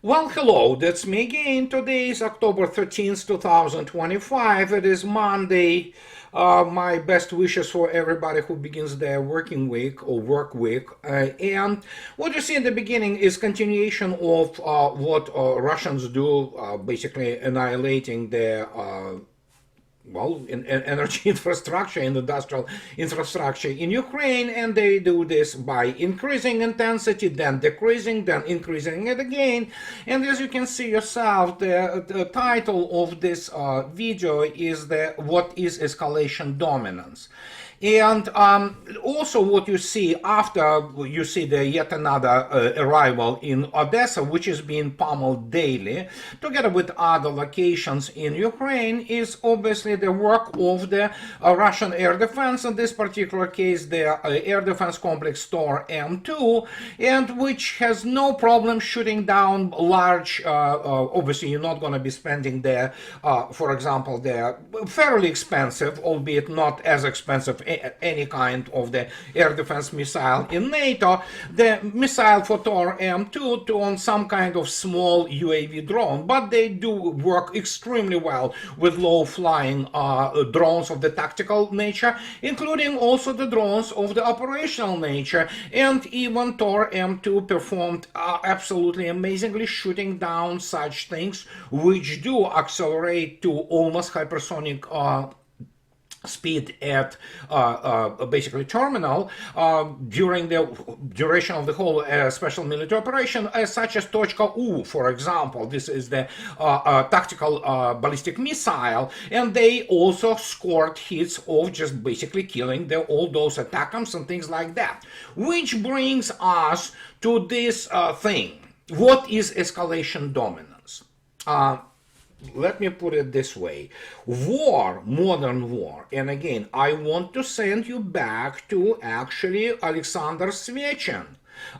Well, hello, that's me again. Today is October 13th, 2025. It is Monday. My best wishes for everybody who begins their working week or work week. And what you see in the beginning is continuation of what Russians do, basically annihilating their in energy infrastructure and industrial infrastructure in Ukraine, and they do this by increasing intensity, then decreasing, then increasing it again. And as you can see yourself, the title of this video is what is escalation dominance. And also what you see after you see the yet another arrival in Odessa, which is being pummeled daily, together with other locations in Ukraine, is obviously the work of the Russian air defense, in this particular case the air defense complex Tor M2, and which has no problem shooting down large, obviously you're not going to be spending there, for example, the fairly expensive, albeit not as expensive any kind of the air defense missile in NATO, the missile for Tor M2 to on some kind of small UAV drone, but they do work extremely well with low-flying drones of the tactical nature, including also the drones of the operational nature, and even Tor M2 performed absolutely amazingly, shooting down such things which do accelerate to almost hypersonic speed at basically terminal during the duration of the whole special military operation, such as Tochka U, for example. This is the tactical ballistic missile, and they also scored hits of just basically killing all those attackers and things like that. Which brings us to this thing. What is escalation dominance? Let me put it this way. War, modern war, and again, I want to send you back to actually Alexander Svechin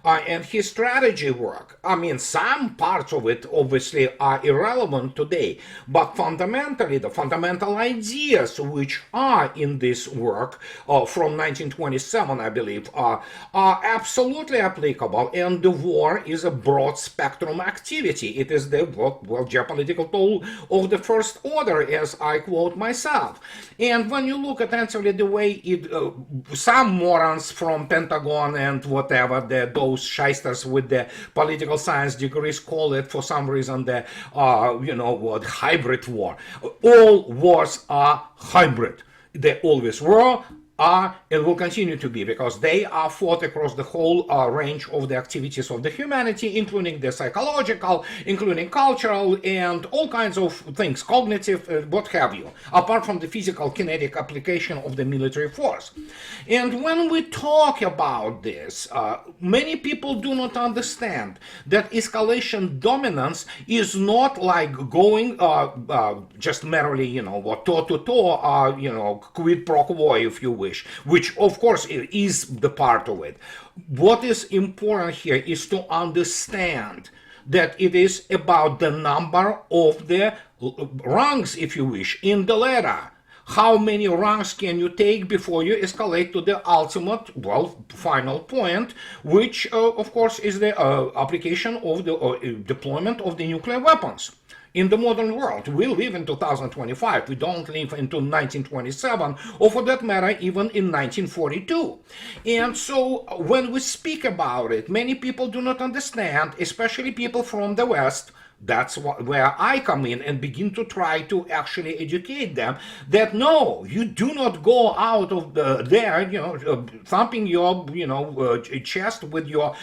and his strategy work. I mean, some parts of it obviously are irrelevant today, but fundamentally, the fundamental ideas which are in this work from 1927, I believe, are absolutely applicable, and the war is a broad spectrum activity. It is the geopolitical tool of the first order, as I quote myself. And when you look attentively the way some morons from Pentagon and whatever, those shysters with the political science degrees call it for some reason the hybrid war. All wars are hybrid. They always were, are, and will continue to be, because they are fought across the whole range of the activities of the humanity, including the psychological, including cultural, and all kinds of things, cognitive, what have you, apart from the physical kinetic application of the military force. And when we talk about this, many people do not understand that escalation dominance is not like going just merely, toe to toe, quid pro quo, if you will, which of course is the part of it. What is important here is to understand that it is about the number of the rungs, if you wish, in the ladder. How many rungs can you take before you escalate to the ultimate, final point, which of course is the application of the deployment of the nuclear weapons. In the modern world, we live in 2025, we don't live into 1927, or for that matter, even in 1942. And so, when we speak about it, many people do not understand, especially people from the West. That's where I come in and begin to try to actually educate them that no, you do not go out of there, thumping your, chest with your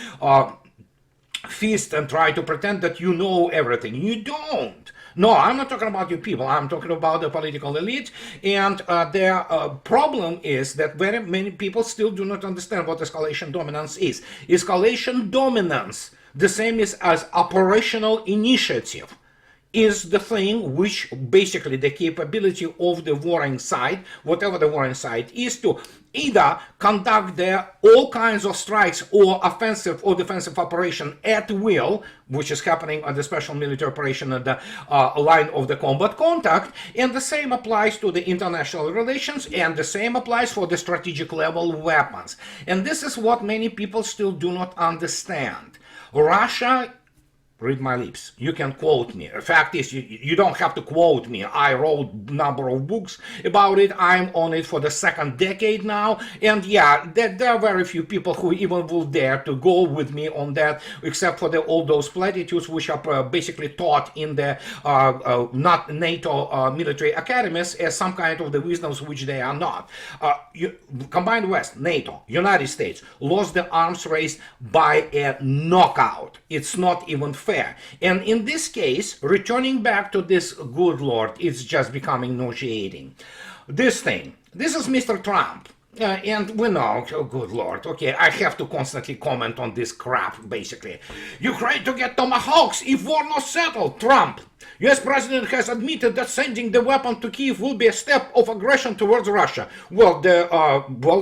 fist and try to pretend that you know everything. You don't. No, I'm not talking about you people. I'm talking about the political elite. And their problem is that very many people still do not understand what escalation dominance is. Escalation dominance, the same as operational initiative, is the thing which basically the capability of the warring side, whatever the warring side is, to either conduct all kinds of strikes or offensive or defensive operation at will, which is happening on the special military operation at the line of the combat contact, and the same applies to the international relations, and the same applies for the strategic level weapons. And this is what many people still do not understand. Russia read my lips. You can quote me. The fact is, you don't have to quote me. I wrote a number of books about it. I'm on it for the second decade now. And yeah, there are very few people who even will dare to go with me on that, except for all those platitudes which are basically taught in the not NATO military academies as some kind of the wisdoms which they are not. Combined West, NATO, United States lost the arms race by a knockout. It's not even fair. And in this case, returning back to this good Lord, it's just becoming nauseating. This is Mr. Trump. And we know, oh good Lord, okay, I have to constantly comment on this crap, basically. Ukraine to get Tomahawks if war not settled, Trump. US President has admitted that sending the weapon to Kyiv will be a step of aggression towards Russia. Well,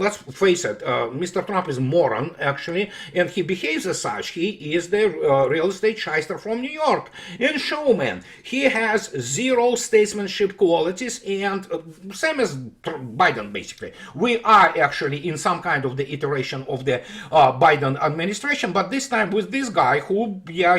let's face it, Mr. Trump is a moron, actually, and he behaves as such. He is the real estate shyster from New York and showman. He has zero statesmanship qualities, and same as Biden, basically. We are actually in some kind of the iteration of the Biden administration, but this time with this guy who, yeah,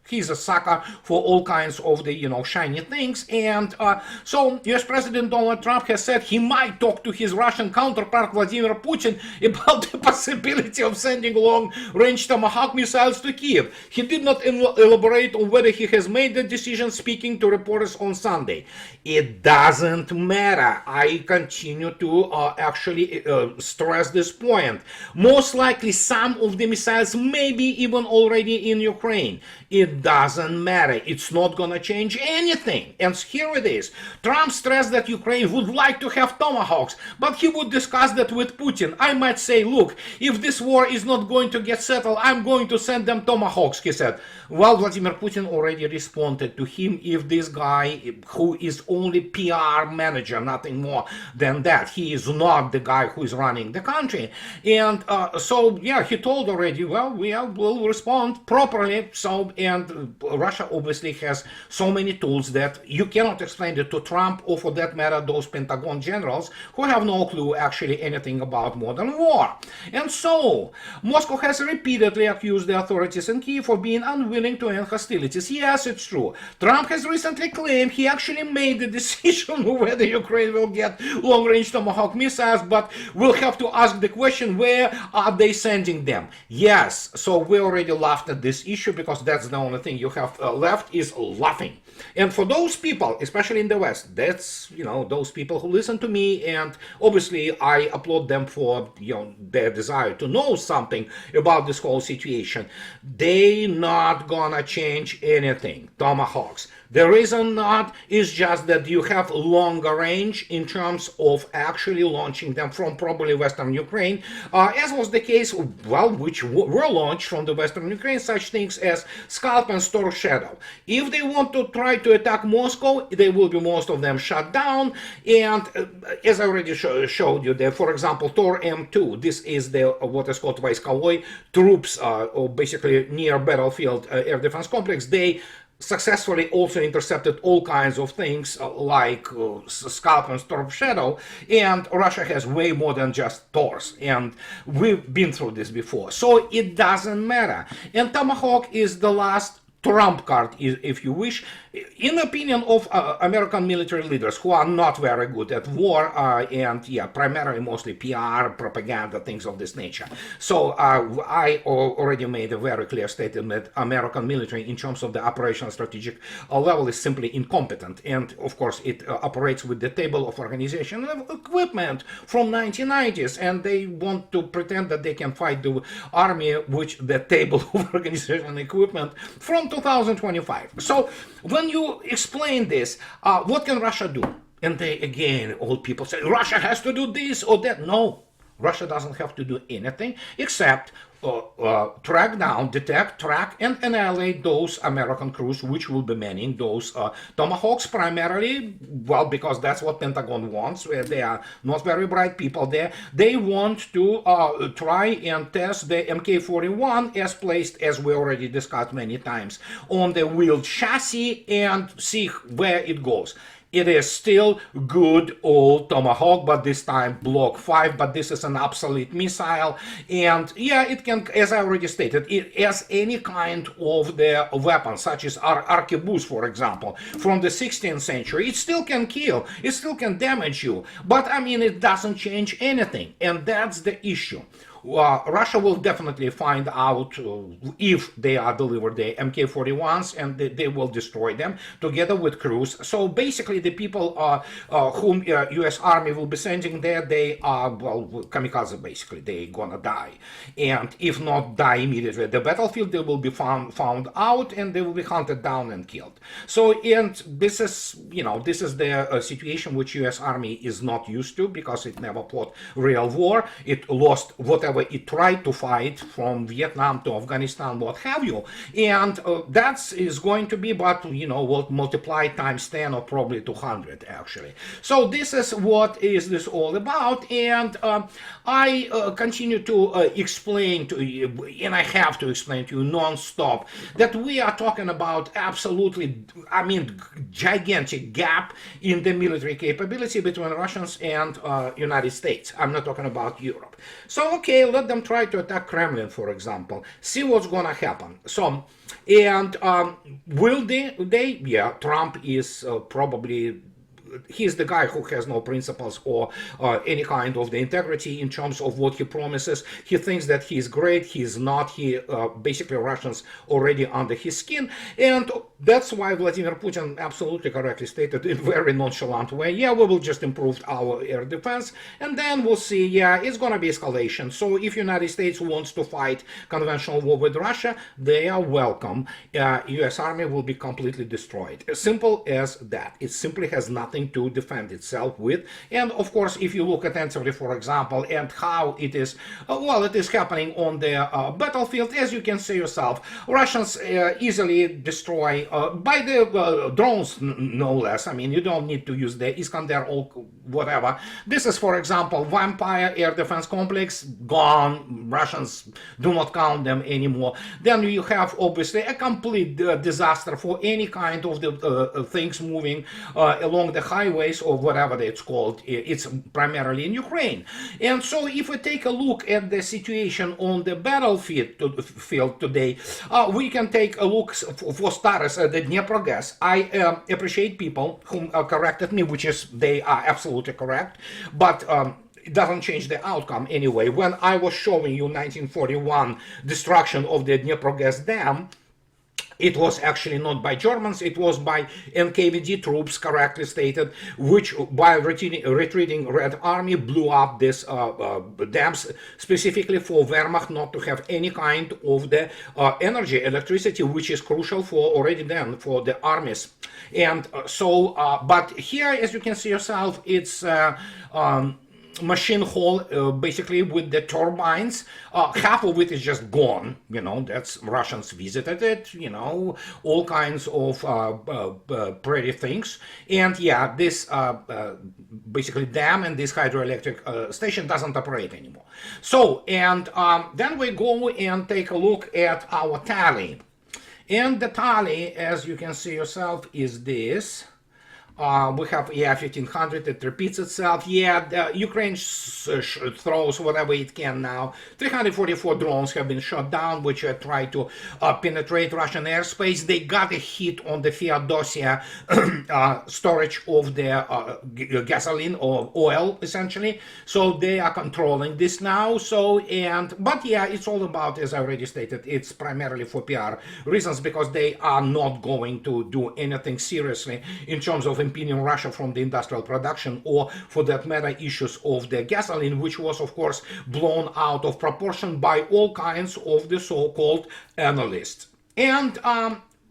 he's a sucker for all kinds of the, shiny things. And so US President Donald Trump has said he might talk to his Russian counterpart Vladimir Putin about the possibility of sending long-range Tomahawk missiles to Kyiv. He did not elaborate on whether he has made the decision, speaking to reporters on Sunday. It doesn't matter. I continue to actually stress this point. Most likely some of the missiles may be even already in Ukraine. It doesn't matter. It's not gonna change anything. And here it is. Trump stressed that Ukraine would like to have Tomahawks, but he would discuss that with Putin. I might say, look, if this war is not going to get settled, I'm going to send them Tomahawks, he said. Well, Vladimir Putin already responded to him. If this guy, who is only PR manager, nothing more than that, he is not the guy who is running the country. And so, yeah, he told already, well, we will respond properly. So, and Russia obviously has so many tools that you cannot explain it to Trump, or for that matter, those Pentagon generals who have no clue actually anything about modern war. And so, Moscow has repeatedly accused the authorities in Kyiv for being unwilling to end hostilities. Yes, it's true. Trump has recently claimed he actually made the decision whether Ukraine will get long-range Tomahawk missiles, but we'll have to ask the question, where are they sending them? Yes, so we already laughed at this issue, because that's the only thing you have left is laughing. And for those people, especially in the West, that's, those people who listen to me, and obviously I applaud them for, their desire to know something about this whole situation. They not gonna change anything. Tomahawks. The reason not is just that you have longer range in terms of actually launching them from probably Western Ukraine, as was the case, well, which were launched from the Western Ukraine, such things as Scalp and Storm Shadow. If they want to try to attack Moscow, they will be most of them shut down. And as I already showed you, for example, Tor M2, this is the what is called Vaiskovoy troops, or basically near battlefield air defense complex. They successfully also intercepted all kinds of things like Scalp and Storm Shadow, and Russia has way more than just Tors, and we've been through this before, so it doesn't matter. And Tomahawk is the last trump card, if you wish, in the opinion of American military leaders who are not very good at war, and yeah, primarily mostly PR, propaganda, things of this nature. So I already made a very clear statement that American military, in terms of the operational strategic level, is simply incompetent. And of course, it operates with the table of organization of equipment from 1990s, and they want to pretend that they can fight the army which the table of organization and equipment from 2025. So when you explain this, what can Russia do? And they, again, old people say, Russia has to do this or that. No, Russia doesn't have to do anything except track down, detect, track, and annihilate those American crews which will be manning those Tomahawks primarily, well, because that's what Pentagon wants, where they are not very bright people there. They want to try and test the Mk-41 as placed, as we already discussed many times, on the wheeled chassis and see where it goes. it is still good old Tomahawk, but this time Block 5, but this is an obsolete missile. And yeah, it can, as I already stated, it has any kind of the weapon, such as arquebus, for example, from the 16th century. It still can kill, it still can damage you, but I mean, it doesn't change anything, and that's the issue. Russia will definitely find out if they are delivered the Mk-41s, and they will destroy them together with crews. So basically, the people whom U.S. Army will be sending there, they are, well, kamikaze, basically. They're gonna die. And if not die immediately at the battlefield, they will be found out, and they will be hunted down and killed. So, and this is, this is the situation which U.S. Army is not used to, because it never fought real war. It lost whatever it tried to fight, from Vietnam to Afghanistan, what have you, and that is going to be, but will multiply times 10 or probably 200 actually. So this is what is this all about, and I continue to explain to you, and I have to explain to you non-stop, that we are talking about absolutely, I mean, gigantic gap in the military capability between Russians and United States. I'm not talking about Europe. So okay, let them try to attack Kremlin, for example. See what's gonna happen. So, and will they? Yeah, Trump is probably, he's the guy who has no principles or any kind of the integrity in terms of what he promises. He thinks that he's great. He's not. He basically, Russians already under his skin, and that's why Vladimir Putin absolutely correctly stated in a very nonchalant way, yeah, we will just improve our air defense, and then we'll see, yeah, it's gonna be escalation. So if United States wants to fight conventional war with Russia, they are welcome. US Army will be completely destroyed. As simple as that. It simply has nothing to defend itself with. And of course, if you look attentively, for example, and how it is, well, it is happening on the battlefield, as you can see yourself, Russians easily destroy by the drones, no less. I mean, you don't need to use the Iskander or whatever. This is, for example, Vampire Air Defense Complex, gone. Russians do not count them anymore. Then you have, obviously, a complete disaster for any kind of the things moving along the highways or whatever it's called. It's primarily in Ukraine. And so if we take a look at the situation on the battlefield today, we can take a look for starters at the Dnipro gas. I appreciate people who corrected me, which is, they are absolutely correct, but it doesn't change the outcome anyway. When I was showing you 1941 destruction of the Dnipro gas dam, it was actually not by Germans, it was by NKVD troops, correctly stated, which, while retreating Red Army, blew up this dams specifically for Wehrmacht not to have any kind of the energy, electricity, which is crucial for already then for the armies. And but here, as you can see yourself, it's machine hall, basically with the turbines. Half of it is just gone, that's Russians visited it, all kinds of pretty things. And yeah, this basically dam and this hydroelectric station doesn't operate anymore. So, and then we go and take a look at our tally. And the tally, as you can see yourself, is this. We have, yeah, 1500, it repeats itself. Yeah, Ukraine throws whatever it can now. 344 drones have been shot down, which try to penetrate Russian airspace. They got a hit on the Feodosia storage of their gasoline or oil, essentially. So they are controlling this now. So, but yeah, it's all about, as I already stated, it's primarily for PR reasons, because they are not going to do anything seriously in terms of impeding Russia from the industrial production, or for that matter, issues of the gasoline, which was, of course, blown out of proportion by all kinds of the so-called analysts. And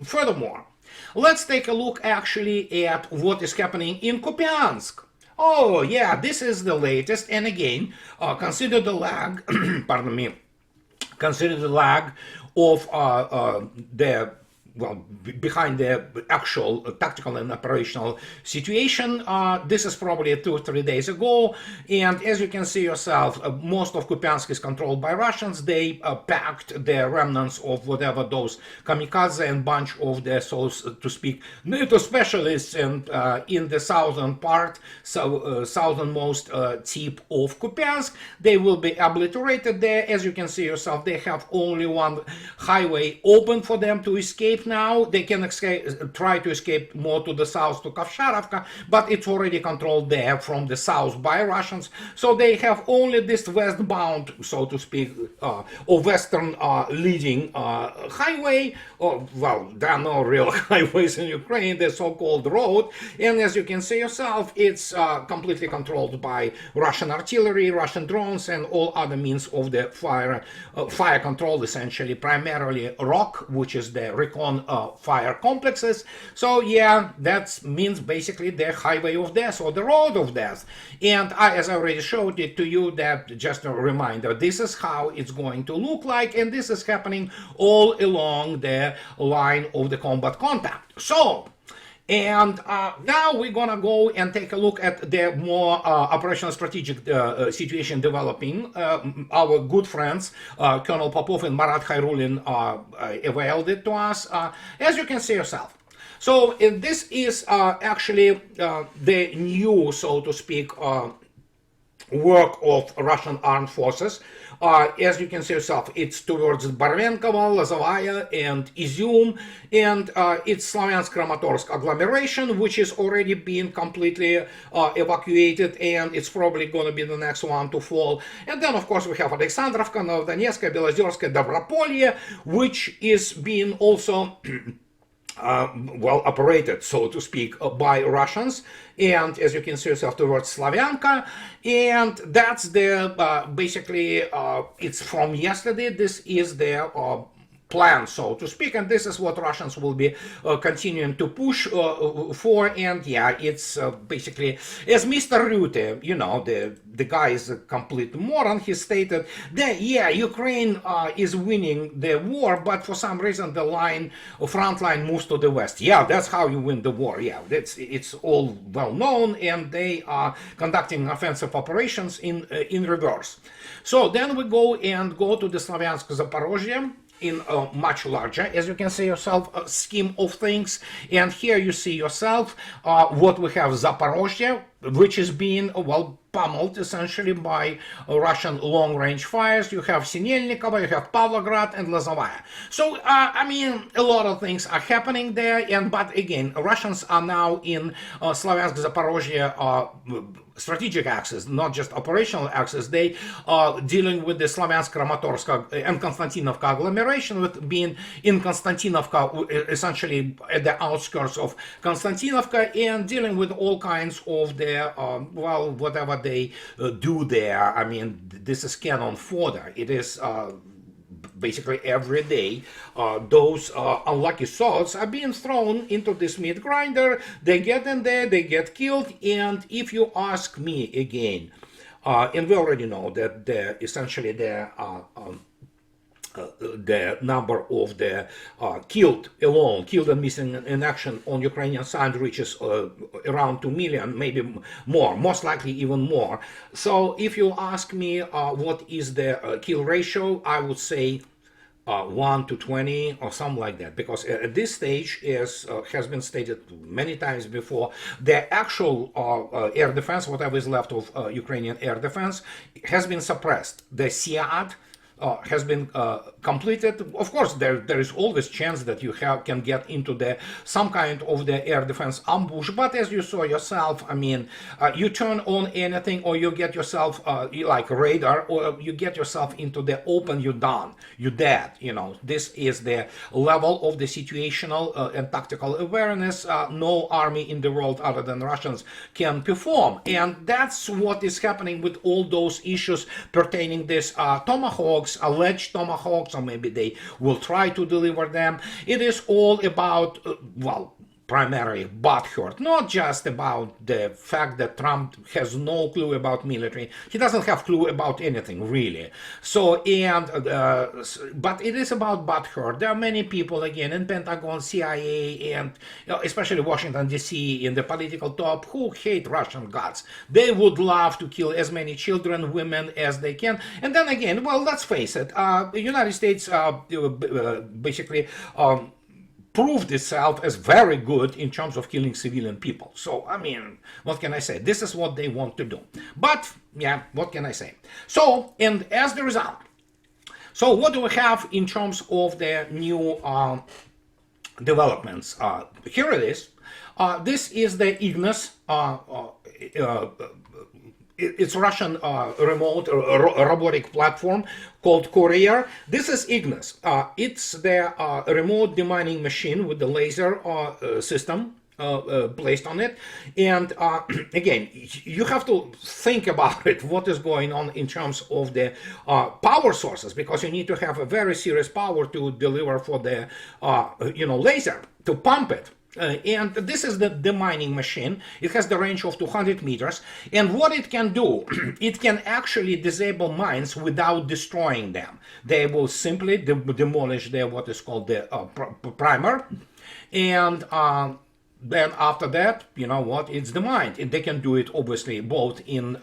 furthermore, let's take a look actually at what is happening in Kupiansk. Oh, yeah, this is the latest. And again, consider the lag, pardon me, consider the lag of the behind the actual tactical and operational situation. This is probably 2 or 3 days ago, and as you can see yourself, most of Kupiansk is controlled by Russians. They packed the remnants of whatever those kamikaze and bunch of the, so to speak, NATO specialists and in the southern part, southernmost tip of Kupiansk. They will be obliterated there. As you can see yourself, they have only one highway open for them to escape now. They can try to escape more to the south to Kovsharovka, but it's already controlled there from the south by Russians. So they have only this westbound, so to speak, or western leading highway. Well, there are no real highways in Ukraine, the so-called road. And as you can see yourself, it's completely controlled by Russian artillery, Russian drones, and all other means of the fire control, essentially, primarily ROK, which is the recon fire complexes. So yeah, that means basically the highway of death or the road of death. And as I already showed it to you, that just a reminder, this is how it's going to look like, and this is happening all along the line of the combat contact. So, and now we're gonna go and take a look at the more operational strategic situation developing. Our good friends, Colonel Popov and Marat Khairulin, availed it to us, as you can see yourself. So this is actually the new, so to speak, work of Russian armed forces. As you can see yourself, it's towards Barvenkovo, Lazovaya, and Izyum, and it's Slavyansk-Kramatorsk agglomeration, which is already being completely evacuated, and it's probably going to be the next one to fall. And then, of course, we have Alexandrovka, Novodonetsk, Belozersk, Dobropolye, which is being also well operated, so to speak, by Russians. And as you can see yourself, towards Slavyanka, and that's the basically it's from yesterday. This is the plan, so to speak, and this is what Russians will be continuing to push for. And yeah, it's basically, as Mr. Rutte, you know, the guy is a complete moron. He stated that yeah, Ukraine is winning the war, but for some reason the front line moves to the west. Yeah, that's how you win the war. Yeah, it's all well known, and they are conducting offensive operations in reverse. So then we go to the Slavyansk Zaporozhye in a much larger, as you can see yourself, scheme of things. And here you see yourself what we have: Zaporozhye, which is being, well, pummeled essentially by Russian long-range fires. You have Sinelnikova, you have Pavlograd, and Lazovaya. So, I mean, a lot of things are happening there, but again, Russians are now in Slavyansk Zaporozhye strategic axis, not just operational axis. They are dealing with the Slavyansk, Kramatorsk, and Konstantinovka agglomeration, with being in Konstantinovka, essentially at the outskirts of Konstantinovka, and dealing with all kinds of the, well, whatever they do there. I mean, this is cannon fodder. It is basically every day those unlucky souls are being thrown into this meat grinder. They get in there, they get killed. And if you ask me again, and we already know that essentially the number of the killed and missing in action on Ukrainian side reaches around 2 million, maybe more, most likely even more. So if you ask me what is the kill ratio, I would say 1 to 20 or something like that, because at this stage, as has been stated many times before, the actual air defense, whatever is left of Ukrainian air defense, has been suppressed. The SIAD has been completed. Of course, there is always chance that you can get into some kind of the air defense ambush, but as you saw yourself, I mean, you turn on anything, or you get yourself like radar, or you get yourself into the open, you're done, you're dead. You know, this is the level of the situational and tactical awareness no army in the world other than Russians can perform. And that's what is happening with all those issues pertaining this Tomahawks, alleged Tomahawks, or maybe they will try to deliver them. It is all about, well, primarily butthurt, not just about the fact that Trump has no clue about military. He doesn't have clue about anything, really. So, but it is about butthurt. There are many people, again, in Pentagon, CIA, and especially Washington, D.C., in the political top, who hate Russian guts. They would love to kill as many children, women as they can. And then again, well, let's face it, the United States basically proved itself as very good in terms of killing civilian people. So, I mean, what can I say? This is what they want to do. But, yeah, what can I say? So, and as the result, so what do we have in terms of the new developments? Here it is. This is the Ignis. It's Russian remote robotic platform called Courier. This is Ignis. It's the remote demining machine with the laser system placed on it. And again, you have to think about it, what is going on in terms of the power sources, because you need to have a very serious power to deliver for the laser, to pump it. And this is the demining machine. It has the range of 200 meters. And what it can do, it can actually disable mines without destroying them. They will simply demolish what is called the primer. And then after that, you know what, it's demined. And they can do it obviously both in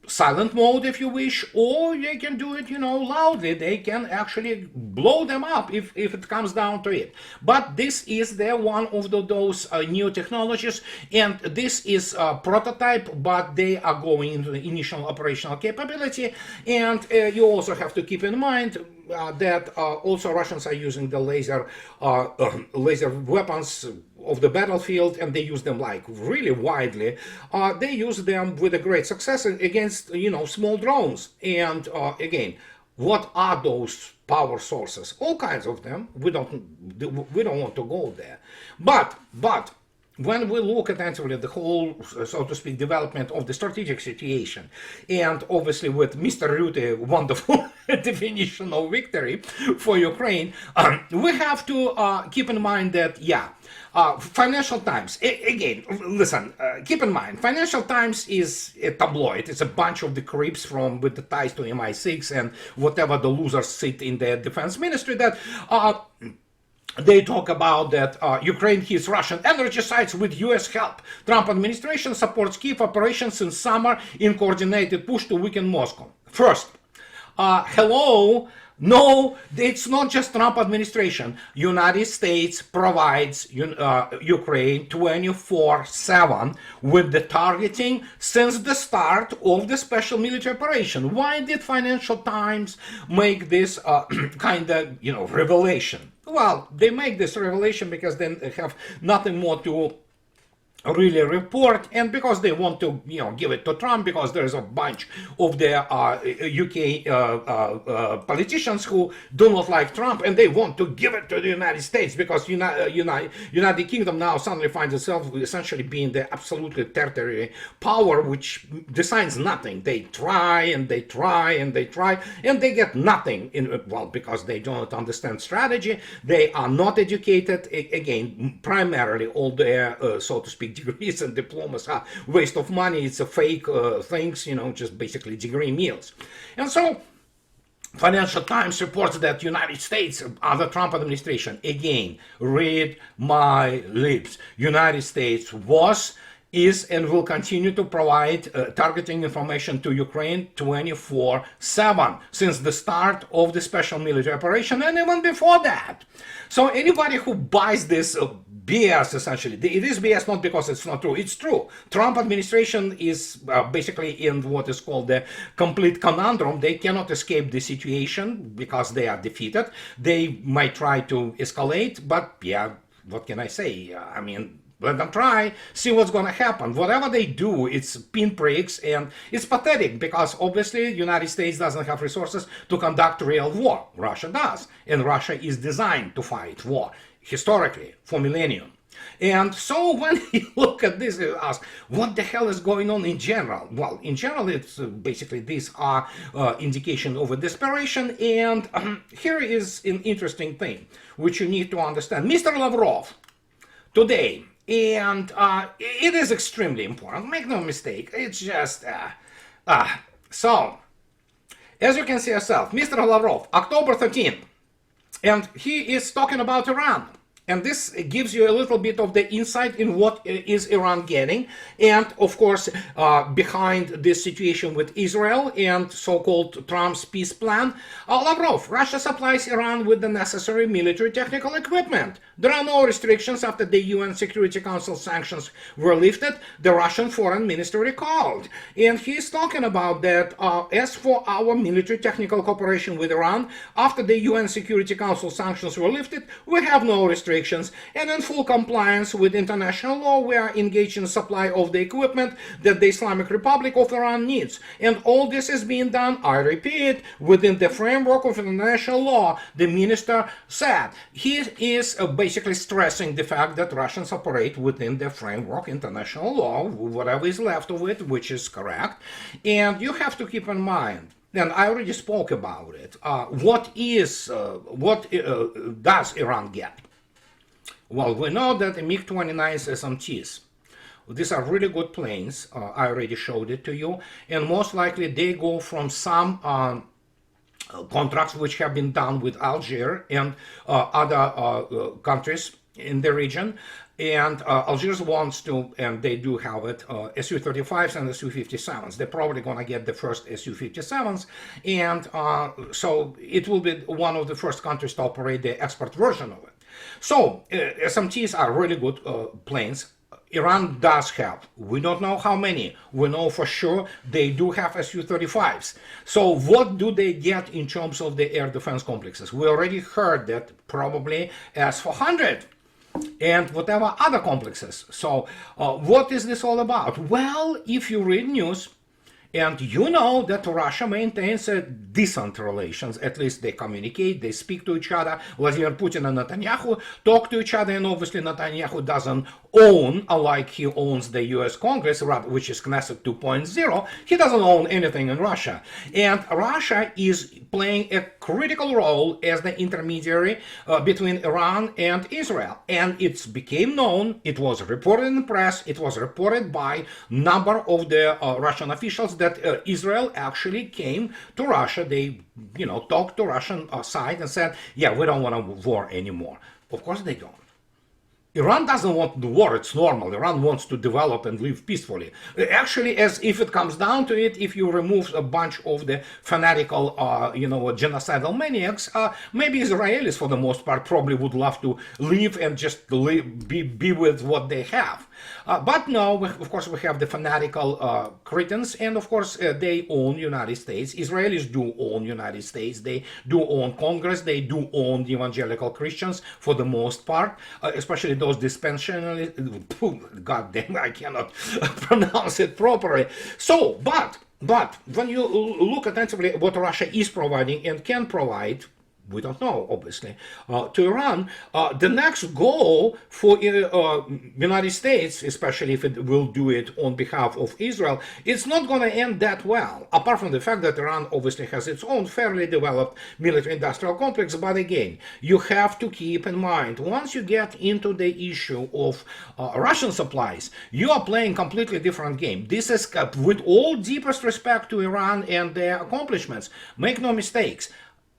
silent mode, if you wish, or they can do it, loudly. They can actually blow them up if it comes down to it. But this is one of those new technologies, and this is a prototype, but they are going into the initial operational capability. And you also have to keep in mind that also Russians are using the laser weapons of the battlefield, and they use them like really widely. They use them with a great success against small drones. And again, what are those power sources? All kinds of them. We don't want to go there. But when we look attentively at the whole, so to speak, development of the strategic situation, and obviously with Mr. Rutte wonderful definition of victory for Ukraine, we have to keep in mind that, Financial Times, again, listen, keep in mind, Financial Times is a tabloid. It's a bunch of the creeps with the ties to MI6 and whatever the losers sit in the defense ministry that they talk about that Ukraine hits Russian energy sites with U.S. help. Trump administration supports Kyiv operations in summer in coordinated push to weaken Moscow. First, hello. No, it's not just Trump administration. United States provides Ukraine 24/7 with the targeting since the start of the special military operation. Why did Financial Times make this kind of revelation? Well, they make this revelation because they have nothing more to really report, and because they want to give it to Trump, because there's a bunch of the UK politicians who do not like Trump, and they want to give it to the United States because United Kingdom now suddenly finds itself essentially being the absolutely territory power which decides nothing. They try and they try and they try and they get nothing because they don't understand strategy. They are not educated. Again, primarily all their so to speak degrees and diplomas are waste of money. It's a fake things, just basically degree meals. And so Financial Times reports that United States, under Trump administration, again, read my lips, United States is and will continue to provide targeting information to Ukraine 24/7 since the start of the special military operation and even before that. So anybody who buys this BS, essentially, it is BS not because it's not true, it's true. Trump administration is basically in what is called the complete conundrum. They cannot escape the situation because they are defeated. They might try to escalate, but what can I say? I mean, let them try, see what's going to happen. Whatever they do, it's pinpricks, and it's pathetic because obviously the United States doesn't have resources to conduct real war. Russia does, and Russia is designed to fight war, historically, for millennium. And so when you look at this, you ask, what the hell is going on in general? Well, in general, it's basically these are indication of a desperation. And here is an interesting thing, which you need to understand. Mr. Lavrov today. And it is extremely important. Make no mistake. It's just so. As you can see yourself, Mr. Lavrov, October 13th, and he is talking about Iran. And this gives you a little bit of the insight in what is Iran getting. And of course, behind this situation with Israel and so-called Trump's peace plan, Lavrov, Russia supplies Iran with the necessary military technical equipment. There are no restrictions after the UN Security Council sanctions were lifted, the Russian foreign minister recalled. And he's talking about that as for our military technical cooperation with Iran, after the UN Security Council sanctions were lifted, we have no restrictions. And in full compliance with international law, we are engaged in supply of the equipment that the Islamic Republic of Iran needs. And all this is being done, I repeat, within the framework of international law, the minister said. He is basically stressing the fact that Russians operate within the framework of international law, whatever is left of it, which is correct. And you have to keep in mind, and I already spoke about it, what does Iran get? Well, we know that the MiG-29 SMTs, these are really good planes. I already showed it to you. And most likely they go from some contracts which have been done with Algeria and other countries in the region. And Algiers wants to, and they do have it, Su-35s and Su-57s. They're probably going to get the first Su-57s. And so it will be one of the first countries to operate the export version of it. So SMTs are really good planes. Iran does have. We don't know how many. We know for sure they do have Su-35s. So what do they get in terms of the air defense complexes? We already heard that probably S-400 and whatever other complexes. So what is this all about? Well, if you read news, and you know that Russia maintains decent relations, at least they communicate, they speak to each other. Vladimir Putin and Netanyahu talk to each other, and obviously Netanyahu doesn't own, like he owns the US Congress, which is Knesset 2.0, he doesn't own anything in Russia. And Russia is playing a critical role as the intermediary between Iran and Israel. And it became known, it was reported in the press, it was reported by number of the Russian officials that Israel actually came to Russia. They, talked to Russian side and said, yeah, we don't want a war anymore. Of course they don't. Iran doesn't want the war, it's normal. Iran wants to develop and live peacefully. Actually, as if it comes down to it, if you remove a bunch of the fanatical, genocidal maniacs, maybe Israelis, for the most part, probably would love to live and just be with what they have. But no, of course, we have the fanatical cretins, and of course, they own United States. Israelis do own United States. They do own Congress. They do own the evangelical Christians for the most part, especially those dispensationalists. God damn, I cannot pronounce it properly. So, but when you look attentively at what Russia is providing and can provide, we don't know, obviously, to Iran, the next goal for United States, especially if it will do it on behalf of Israel, it's not going to end that well, apart from the fact that Iran obviously has its own fairly developed military-industrial complex. But again, you have to keep in mind, once you get into the issue of Russian supplies, you are playing completely different game. This is, with all deepest respect to Iran and their accomplishments, make no mistakes,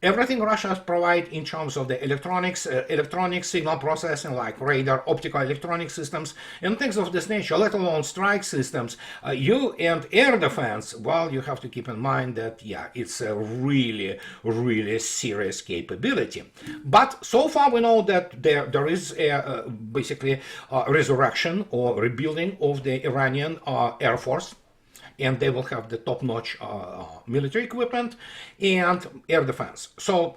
everything Russia provides in terms of the electronic signal processing, like radar, optical electronic systems, and things of this nature, let alone strike systems, and air defense, well, you have to keep in mind that, yeah, it's a really, really serious capability. But so far we know that there is basically a resurrection or rebuilding of the Iranian Air Force, and they will have the top-notch military equipment and air defense. So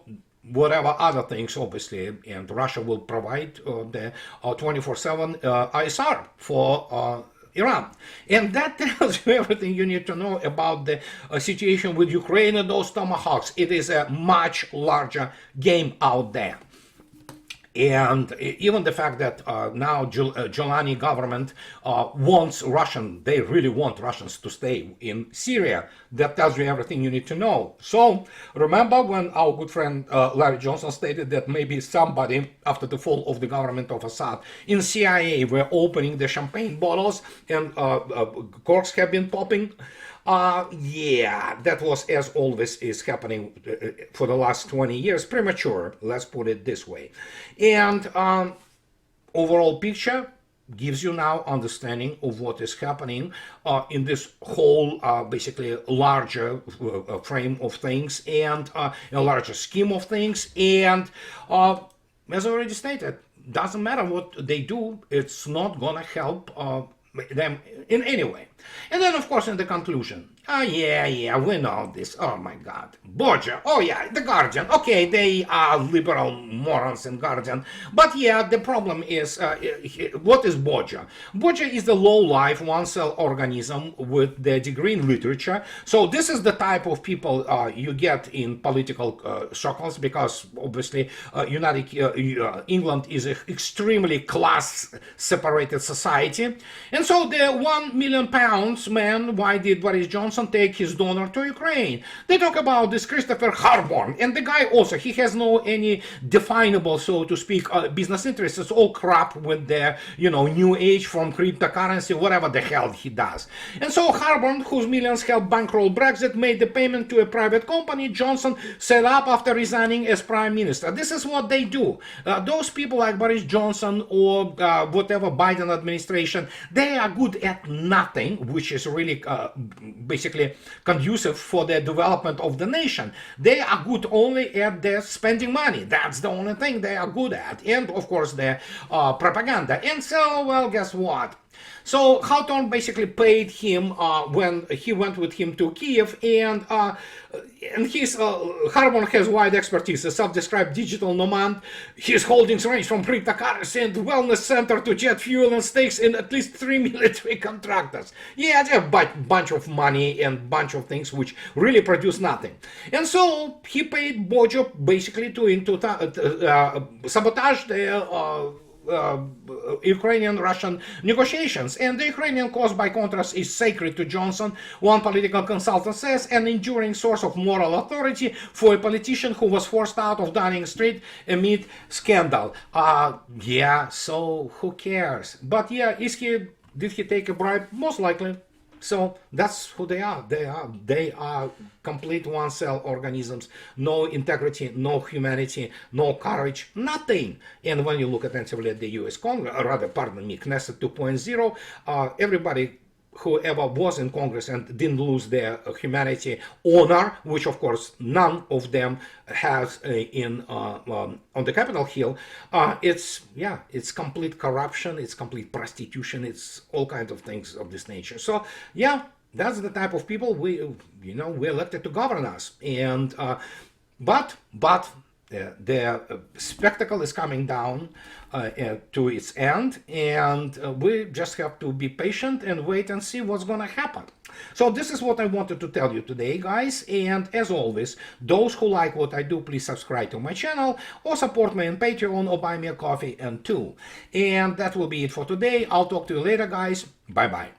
whatever other things, obviously, and Russia will provide the 24/7 ISR for Iran. And that tells you everything you need to know about the situation with Ukraine and those Tomahawks. It is a much larger game out there. And even the fact that now Giuliani government wants they really want Russians to stay in Syria. That tells you everything you need to know. So remember when our good friend Larry Johnson stated that maybe somebody, after the fall of the government of Assad, in CIA were opening the champagne bottles and corks have been popping? Yeah, that was, as always is happening for the last 20 years, premature, let's put it this way. And overall picture gives you now understanding of what is happening in this whole basically larger frame of things and a larger scheme of things. And as I already stated, doesn't matter what they do, it's not gonna help them in any way. And then, of course, in the conclusion, yeah, we know this. Oh my God, Borgia. Oh yeah, the Guardian. Okay, they are liberal morons in Guardian. But yeah, the problem is, what is Borgia? Borgia is the low-life one-cell organism with the degree in literature. So this is the type of people you get in political circles, because obviously England is an extremely class-separated society. And so the £1 million man, why did Boris Johnson take his donor to Ukraine? They talk about this Christopher Harborn, and the guy also, he has no any definable, so to speak, business interests. It's all crap with the, new age from cryptocurrency, whatever the hell he does. And so Harborn, whose millions helped bankroll Brexit, made the payment to a private company Johnson set up after resigning as prime minister. This is what they do. Those people like Boris Johnson or whatever Biden administration, they are good at nothing, which is really basically conducive for the development of the nation. They are good only at their spending money. That's the only thing they are good at. And of course the propaganda. And so, well, guess what? So Hawthorne basically paid him when he went with him to Kiev, and his Harborn has wide expertise, a self-described digital nomad. His holdings range from cryptocurrency and wellness center to jet fuel and stakes in at least 3 military contractors. Yeah, they have a bunch of money and bunch of things which really produce nothing. And so he paid Bojo basically to sabotage the Ukrainian-Russian negotiations. And the Ukrainian cause, by contrast, is sacred to Johnson, one political consultant says, an enduring source of moral authority for a politician who was forced out of Downing Street amid scandal. Yeah, so who cares? But yeah, did he take a bribe? Most likely. So that's who they are. They are complete one-cell organisms. No integrity, no humanity, no courage, nothing. And when you look attentively at the U.S. Congress, or rather, pardon me, Knesset 2.0, everybody whoever was in Congress and didn't lose their humanity, honor, which of course none of them has on the Capitol Hill. It's complete corruption, it's complete prostitution, it's all kinds of things of this nature. So yeah, that's the type of people we elected to govern us. And but the spectacle is coming down to its end, and we just have to be patient and wait and see what's gonna happen. So this is what I wanted to tell you today, guys, and as always, those who like what I do, please subscribe to my channel or support me on Patreon or buy me a coffee and two. And that will be it for today. I'll talk to you later, guys. Bye bye.